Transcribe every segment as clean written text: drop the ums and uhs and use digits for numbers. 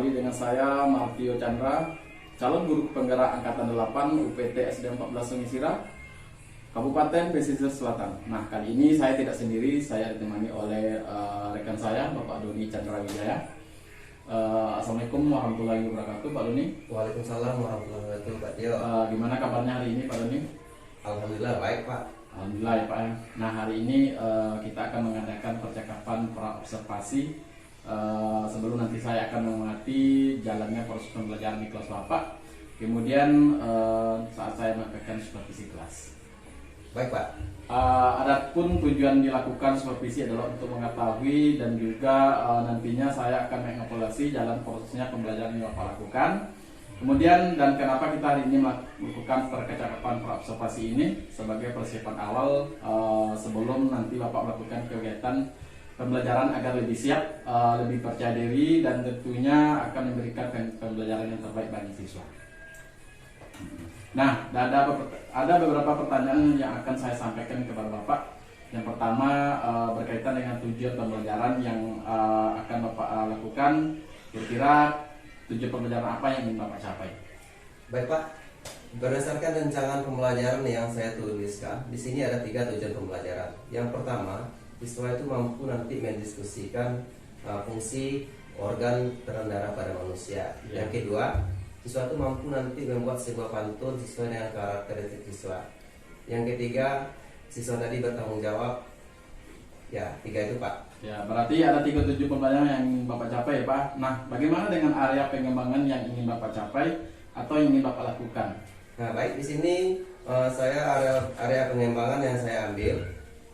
lagi dengan saya Martio Chandra, calon guru penggerak angkatan 8 UPT SD 14 Sungai Sirah, Kabupaten Pesisir Selatan. Nah, kali ini saya tidak sendiri, saya ditemani oleh rekan saya Bapak Doni Chandra Wijaya. Assalamualaikum warahmatullahi wabarakatuh, Pak Doni. Waalaikumsalam warahmatullahi wabarakatuh, Pak Tio. Gimana kabarnya hari ini, Pak Doni? Alhamdulillah baik, Pak. Alhamdulillah ya, Pak ya. Nah, hari ini kita akan mengadakan percakapan pra-observasi sebelum nanti saya akan mengamati jalannya proses pembelajaran di kelas Bapak. Kemudian saat saya melakukan supervisi kelas. Baik, Pak. Adapun tujuan dilakukan supervisi adalah untuk mengetahui dan juga nantinya saya akan mengevaluasi jalan prosesnya pembelajaran yang Bapak lakukan. Kemudian dan kenapa kita hari ini melakukan percakapan pra-observasi ini sebagai persiapan awal sebelum nanti Bapak melakukan kegiatan pembelajaran agar lebih siap, lebih percaya diri dan tentunya akan memberikan pembelajaran yang terbaik bagi siswa. Nah, ada beberapa pertanyaan yang akan saya sampaikan kepada Bapak. Yang pertama berkaitan dengan tujuan pembelajaran yang akan Bapak lakukan. Kira-kira tujuan pembelajaran apa yang ingin Bapak capai? Baik, Pak. Berdasarkan rancangan pembelajaran yang saya tuliskan, di sini ada 3 tujuan pembelajaran. Yang pertama, siswa itu mampu nanti mendiskusikan fungsi organ peredaran darah pada manusia. Ya. Yang kedua, siswa itu mampu nanti membuat sebuah pantun sesuai dengan karakteristik siswa. Yang ketiga, siswa tadi bertanggung jawab. Ya, 3 itu, Pak. Ya, berarti ada 3 tujuan pembelajaran yang ingin Bapak capai ya, Pak. Nah, bagaimana dengan area pengembangan yang ingin Bapak capai atau yang ingin Bapak lakukan? Nah, baik, di sini saya area pengembangan yang saya ambil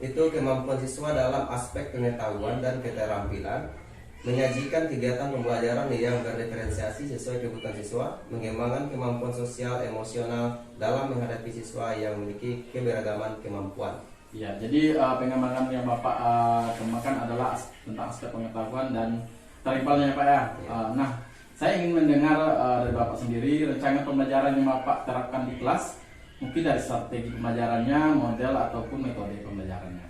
itu kemampuan siswa dalam aspek pengetahuan dan keterampilan, menyajikan kegiatan pembelajaran yang berdiferensiasi sesuai kebutuhan siswa, mengembangkan kemampuan sosial emosional dalam menghadapi siswa yang memiliki keberagaman kemampuan. Ya, jadi pengembangan yang Bapak kembangkan adalah tentang aspek pengetahuan dan keterampilannya ya, Pak ya. Nah, saya ingin mendengar dari Bapak sendiri rencana pembelajaran yang Bapak terapkan di kelas, mungkin dari strategi pembelajarannya, model ataupun metode pembelajarannya.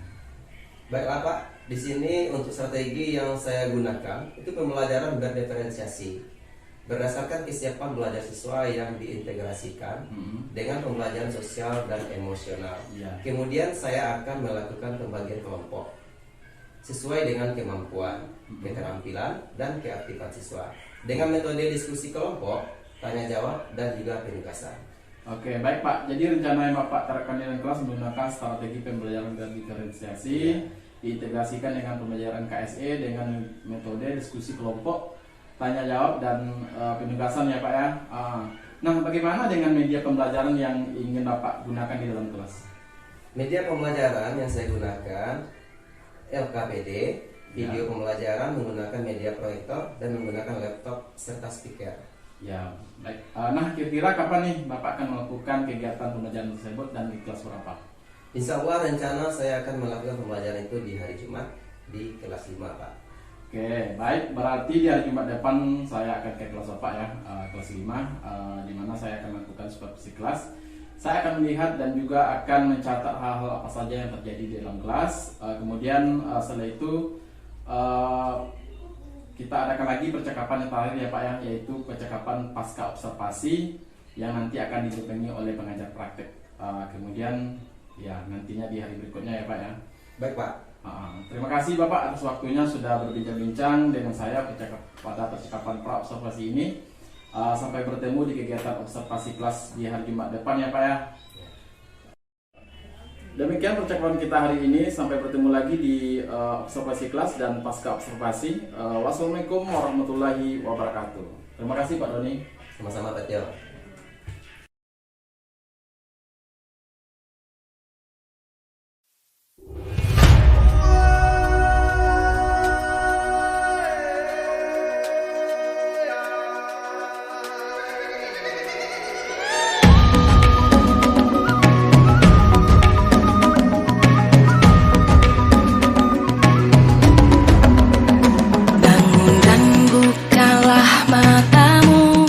Baiklah, Pak. Di sini untuk strategi yang saya gunakan itu pembelajaran berdiferensiasi berdasarkan kesiapan belajar siswa yang diintegrasikan dengan pembelajaran sosial dan emosional. Ya. Kemudian saya akan melakukan pembagian kelompok sesuai dengan kemampuan, keterampilan, dan keaktifan siswa dengan metode diskusi kelompok, tanya jawab, dan juga penugasan. Oke, baik Pak. Jadi rencana yang Bapak terapkan di kelas menggunakan strategi pembelajaran berdiferensiasi, diintegrasikan dengan pembelajaran KSE dengan metode diskusi kelompok, tanya jawab, dan penugasan ya Pak ya. Nah, bagaimana dengan media pembelajaran yang ingin Bapak gunakan di dalam kelas? Media pembelajaran yang saya gunakan LKPD, video pembelajaran menggunakan media proyektor dan menggunakan laptop serta speaker. Ya, baik. Nah, kira-kira kapan nih Bapak akan melakukan kegiatan pembelajaran tersebut dan di kelas berapa? Insya Allah rencana saya akan melakukan pembelajaran itu di hari Jumat di kelas 5, Pak. Oke, baik. Berarti di hari Jumat depan saya akan ke kelas Bapak ya, kelas 5, di mana saya akan melakukan supervisi kelas. Saya akan melihat dan juga akan mencatat hal-hal apa saja yang terjadi di dalam kelas. Kemudian setelah itu kita adakan lagi percakapan yang terakhir ya Pak ya, yaitu percakapan pasca observasi yang nanti akan didampingi oleh pengajar praktek. Kemudian ya nantinya di hari berikutnya ya Pak ya. Baik, Pak. Terima kasih Bapak atas waktunya sudah berbincang-bincang dengan saya pada percakapan pra-observasi ini. Sampai bertemu di kegiatan observasi kelas di hari Jumat depan ya Pak ya. Demikian percakapan kita hari ini. Sampai bertemu lagi di observasi kelas dan pasca observasi. Wassalamualaikum warahmatullahi wabarakatuh. Terima kasih Pak Doni. Sama-sama, Pak Tio. Bangun dan bukalah matamu.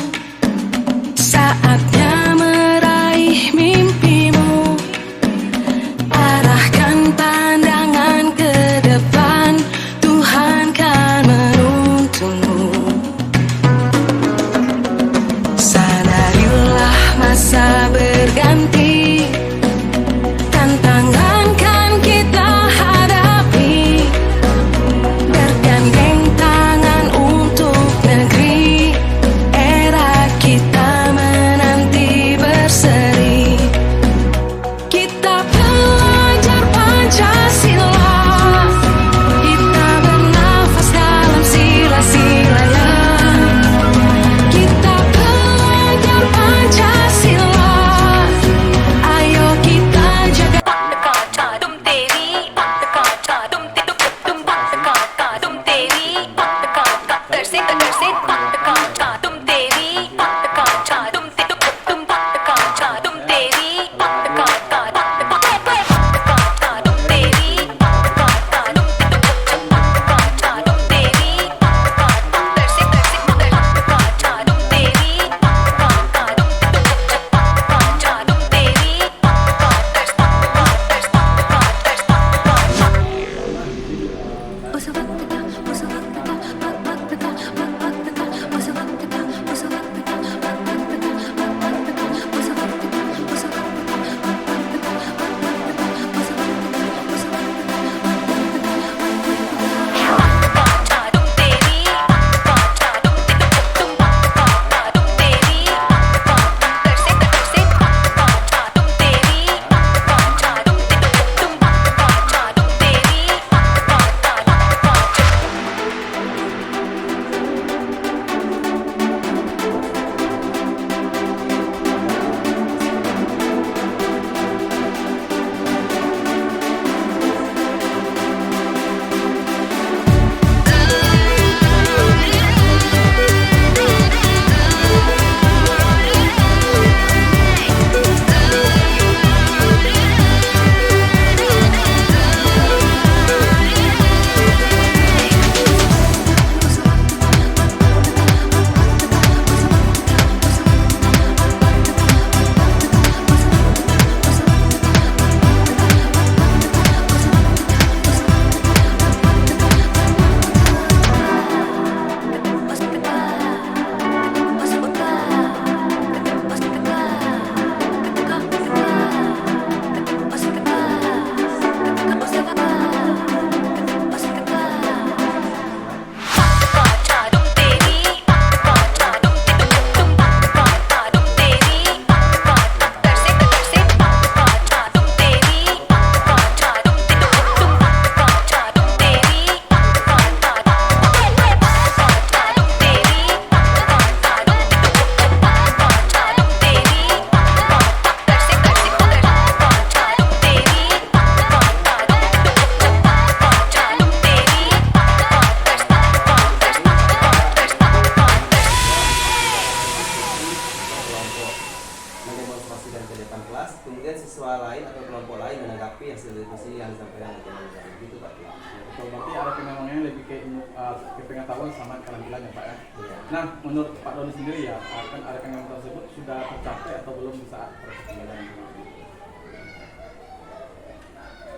pengetahuan sama keterampilan ya Pak ya. Iya. Nah, menurut Pak Doni sendiri ya, kan area tersebut sudah tercapai atau belum di saat proses pembelajaran kemarin?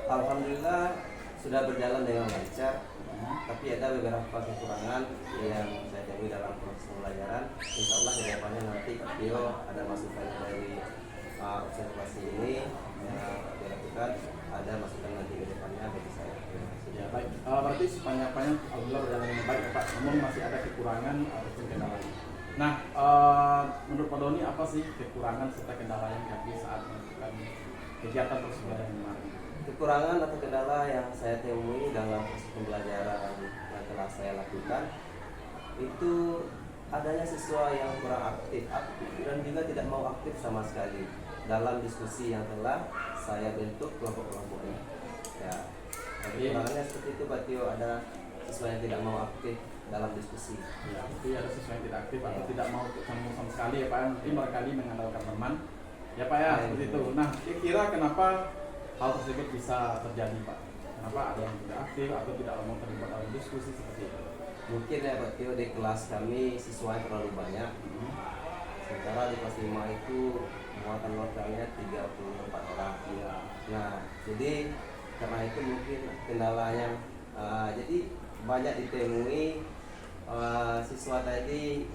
Alhamdulillah sudah berjalan dengan lancar, tapi ada beberapa kekurangan yang saya temui dalam proses pembelajaran. Insya Allah ke depannya nanti Bio ada masukan dari observasi ini dilakukan, ada masukan nanti ke depannya bagi saya. Ya baik, berarti sepanjang alhamdulillah berjalan dengan baik ya Pak, namun masih ada kekurangan ataupun kendala. Nah, menurut Pak Doni apa sih kekurangan serta kendala yang dihadapi saat melakukan kegiatan proses pembelajaran kemarin? Kekurangan atau kendala yang saya temui dalam proses pembelajaran yang telah saya lakukan itu adanya siswa yang kurang aktif dan juga tidak mau aktif sama sekali dalam diskusi yang telah saya bentuk kelompok-kelompoknya. Ya, kekurangannya seperti itu, Pak Tio, ada siswa yang tidak mau aktif dalam diskusi. Ya, berarti ada siswa yang tidak aktif atau tidak mau ketemu sama sekali ya Pak, mungkin barangkali mengandalkan teman. Ya Pak ya, seperti itu. Nah, kira-kira kenapa hal tersebut bisa terjadi Pak? Kenapa ada yang tidak aktif atau tidak mau terlibat dalam diskusi seperti itu? Mungkin ya Pak Tio, di kelas kami siswa yang terlalu banyak. Sementara di kelas 5 itu muatan lokalnya 34 orang. Ya. Nah, jadi karena itu mungkin kendalanya. Jadi banyak ditemui siswa tadi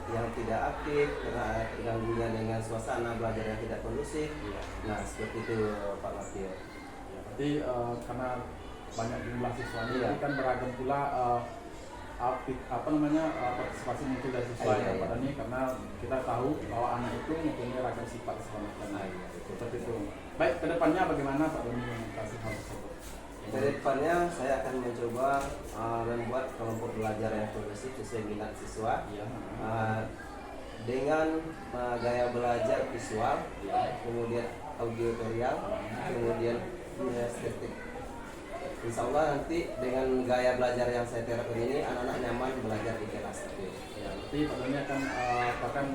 yang tidak aktif karena ada terganggunya dengan suasana belajar yang tidak kondusif. Ya. Nah, seperti itu Pak Matio. Ya, berarti karena banyak jumlah siswanya, Iya. ini kan beragam pula partisipasi muncul dari siswa Iya, ya Pak iya. Dani, karena kita tahu bahwa anak itu mempunyai ragam sifat keselamatan. Iya, betul. Seperti itu. Baik, kedepannya bagaimana Pak Dani mengatasi hal tersebut? Ke depannya saya akan mencoba membuat kelompok belajar yang progresif sesuai minat siswa. Iya. Dengan gaya belajar visual, Iya. kemudian auditorial, kemudian estetik. Insya Allah nanti dengan gaya belajar yang saya terapkan ini anak-anak nyaman belajar di kelas. Ya, berarti Pak Doni akan bahkan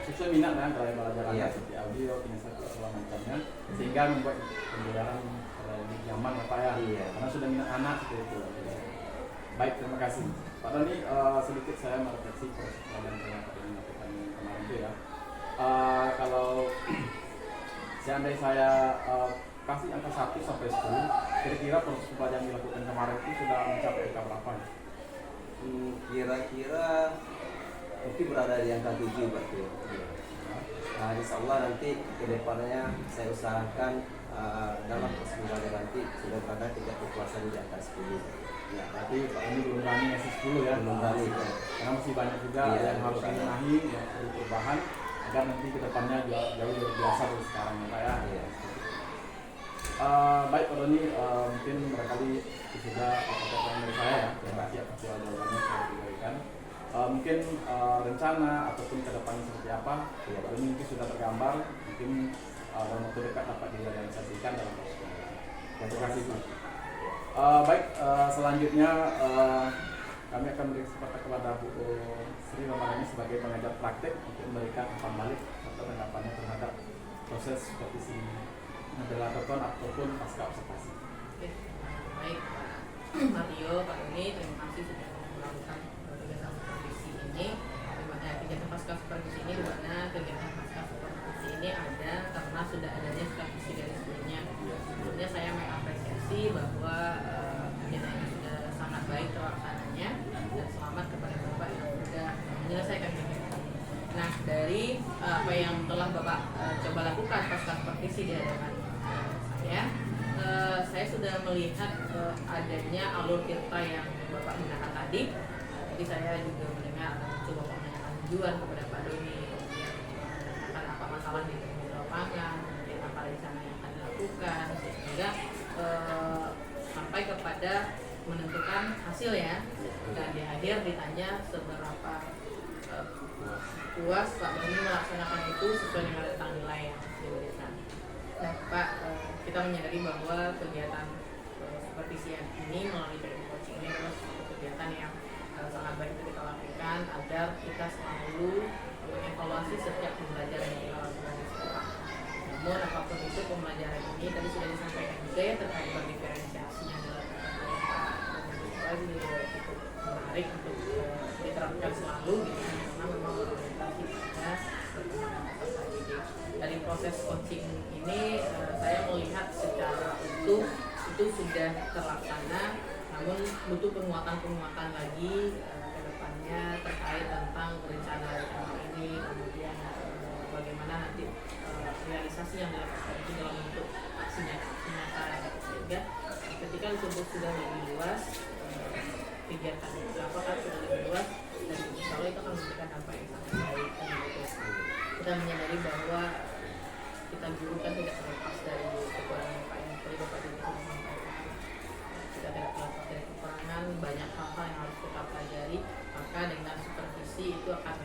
sesuai minat ya gaya belajar Iya. anak seperti audio, kinesis segala macamnya, sehingga membuat pembelajaran lebih nyaman ya Pak ya. Iya. Karena sudah minat anak seperti itu. Baik, terima kasih Pak Doni. Sedikit saya merefleksi proses pembelajaran yang Pak Doni lakukan kemarin itu ya. Kalau seandainya saya kasih angka 1 sampai 10, kira-kira proses pembelajaran yang dilakukan kemarin itu sudah mencapai angka berapa? Kira-kira mungkin berada di angka 7 Pak Tio. Nah, insya Allah nanti ke depannya saya usahakan dalam proses pembelajaran nanti sudah berada tingkat kepuasan di angka 10. Ya, berarti Pak ini belum berani ngasih 10 ya. Belum berani, ya. Karena masih banyak juga Iya, yang harus betul. dibenahi, yang perlu perubahan agar nanti ke depannya jauh lebih biasa dari sekarang ya Pak ya. Iya. Baik Pak Doni, mungkin barangkali itu sudah pertanyaan dari saya ya. Terima kasih atas jawabannya saya diberikan. Mungkin rencana ataupun ke depannya seperti apa, Iya, Pak Doni mungkin sudah tergambar, mungkin dalam waktu dekat dapat direalisasikan dalam proses pembelajaran. Terima kasih Pak. Baik, selanjutnya kami akan beri kesempatan kepada Bu Sri Ramadhani sebagai pengajar praktek untuk memberikan umpan balik atau tanggapannya terhadap proses supervisi yang dilakukan ataupun pasca observasi. Oke, baik Pak Mario, Pak Doni, terima kasih sudah melakukan kegiatan supervisi ini. Kegiatan pasca supervisi ini di mana kegiatan pasca supervisi ini ada karena sudah adanya supervisi dari sebelumnya. Sebelumnya saya mengapresiasi bahwa kegiatan ini sudah sangat baik terlaksananya dan selamat kepada Bapak yang sudah menyelesaikan kegiatan. Nah, dari apa yang telah Bapak coba lakukan pasca supervisi di hadapan saya sudah melihat adanya alur cerita yang Bapak gunakan tadi. Jadi saya juga mendengar coba menanyakan tujuan kepada Pak Doni, menanyakan apa masalah di lapangan, kemudian apa rencana yang akan dilakukan, sehingga sampai kepada menentukan hasil ya. Dan di akhir ditanya seberapa puas Pak Doni melaksanakan itu sesuai dengan rentang nilai yang diberikan. Nah Pak, kita menyadari bahwa kegiatan supervisi ini melalui training coaching ini adalah suatu kegiatan yang sangat baik untuk kita lakukan agar kita selalu mengevaluasi setiap pembelajaran yang kita lakukan di sekolah. Namun apapun itu pembelajaran ini tadi sudah disampaikan juga ya terkait berdiferensiasinya dalam menarik untuk diterapkan selalu gitu, karena memang berorientasi pada perkembangan peserta didik. Dari proses coaching ini saya melihat secara utuh itu sudah terlaksana, namun butuh penguatan lagi ke depannya terkait tentang rencana ini, kemudian bagaimana nanti realisasi yang dilakukan itu dalam bentuk aksi nyata, sehingga ketika tersebut sudah lebih luas, kegiatan apakah sudah lebih luas, dan insya Allah itu akan memberikan dampak yang sangat baik. Kita menyadari bahwa kita guru kan tidak terlepas dari kekurangan Pak yang tadi Bapak Didi sampaikan. Kita tidak terlepas dari kekurangan, banyak hal-hal yang harus kita pelajari, maka dengan supervisi itu akan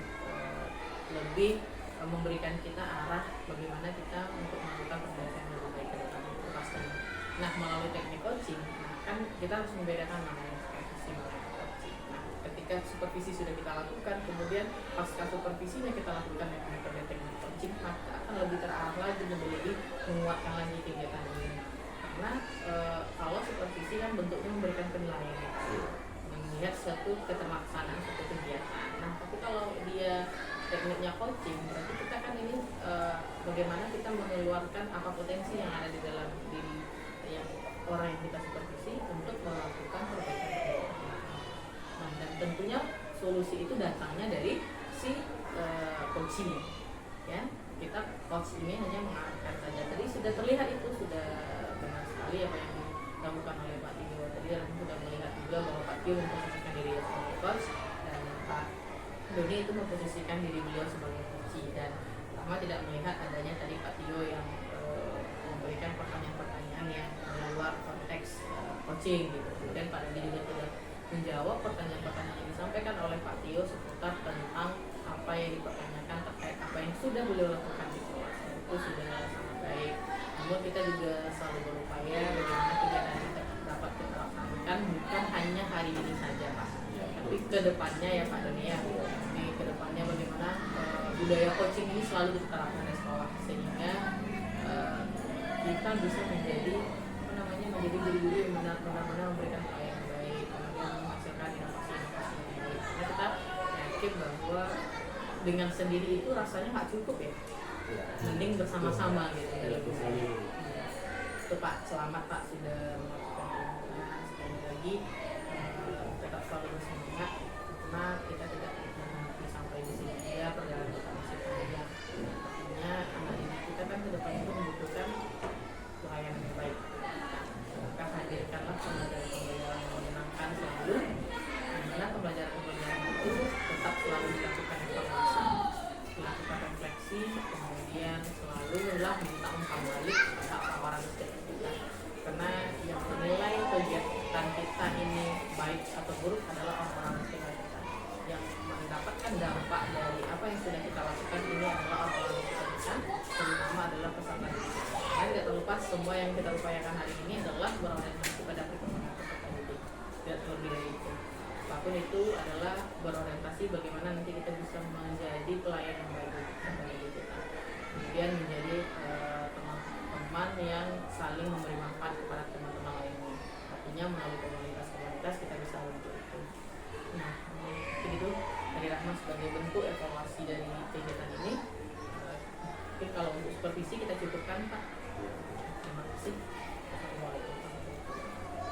lebih memberikan kita arah bagaimana kita untuk melakukan perbaikan yang lebih baik ke depan itu pastinya. Nah, melalui teknik coaching, kan kita harus membedakan mana yang supervisi, mana yang coaching. Nah, ketika supervisi sudah kita lakukan, kemudian pasca supervisinya kita lakukan yang metode teknik coaching, maka akan lebih terarah lagi, lebih menguatkan lagi kegiatan ini. Karena kalau supervisi kan bentuknya memberikan penilaian, melihat suatu keterlaksanaan suatu kegiatan. Nah, tapi kalau dia tekniknya coaching, berarti kita kan ini bagaimana kita mengeluarkan apa potensi yang ada di dalam diri yang orang yang kita supervisi untuk melakukan perbaikan. Nah, dan tentunya solusi itu datangnya dari si coaching, ya. Kita coach ini hanya mengarahkan saja. Tadi sudah terlihat itu sudah benar sekali apa yang dilakukan oleh Pak Tio. Tadi sudah melihat juga bahwa Pak Tio memposisikan diri sebagai coach dan Pak Doni itu memposisikan diri beliau sebagai coach, dan Rahma tidak melihat adanya tadi Pak Tio yang memberikan pertanyaan-pertanyaan yang di luar konteks coaching gitu. Kemudian Pak Doni juga sudah menjawab pertanyaan-pertanyaan yang disampaikan oleh Pak Tio seputar tentang apa yang dipertanyakan terkait apa yang sudah beliau lakukan di kelas. Itu sudah sangat baik. Namun kita juga selalu berupaya bagaimana kegiatan ini dapat kita laksanakan bukan hanya hari ini saja Pak, tapi kedepannya ya Pak Doni ya. Jadi kedepannya bagaimana budaya coaching ini selalu kita terapkan di sekolah, sehingga kita bisa menjadi menjadi guru-guru yang benar-benar memberikan pelayanan yang baik, kemudian menghasilkan inovasi-inovasi yang baik. Karena kita yakin bahwa dengan sendiri itu rasanya nggak cukup ya, mending bersama-sama gitu ya. Itu Pak, selamat Pak sudah melakukan pengumuman. Sekali lagi tetap selalu bersemangat, karena kita tidak berhenti sampai di sini ya, perjalanan kita masih panjang. Artinya anak didik kita kan ke depan itu membutuhkan pelayanan yang baik. Maka hadirkanlah pembelajaran-pembelajaran yang menyenangkan selalu, dimana pembelajaran-pembelajaran itu tetap selalu dilakukan evaluasi, dilakukan refleksi, kemudian selalu minta umpan balik atau tawaran setiap kita. Karena yang menilai kegiatan kita ini baik atau buruk adalah orang-orang sekitar kita. Yang mendapatkan dampak dari apa yang sudah kita lakukan ini adalah orang-orang sekitar kita, terutama adalah peserta didik. Karena tidak terlepas semua yang kita upayakan hari ini adalah berorientasi pada perkembangan peserta didik. Tidak terlebih dari itu. Apapun itu adalah berorientasi bagaimana nanti kita bisa menjadi pelayan yang baik untuk peserta didik kita. Kemudian menjadi teman-teman yang saling memberi manfaat kepada teman-teman lainnya. Artinya melalui komunitas-komunitas kita bisa untuk itu. Nah, begitu dari Rahma sebagai bentuk evaluasi dari kegiatan ini. Mungkin kalau untuk supervisi kita cukupkan Pak. Terima kasih. Assalamualaikum.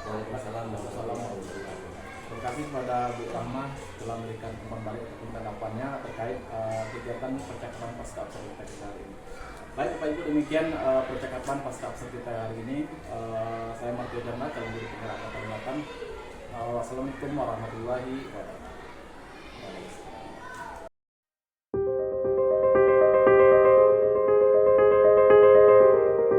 Waalaikumsalam warahmatullahi wabarakatuh. Terima kasih kepada Bu Rahma telah memberikan umpan balik ataupun tanggapannya terkait kegiatan percakapan pasca absen kita hari ini. Baik Bapak Ibu, demikian percakapan pasca absen kita hari ini. Saya Martio Janda, calon guru penggerak Kota Selatan. Wassalamualaikum warahmatullahi wabarakatuh.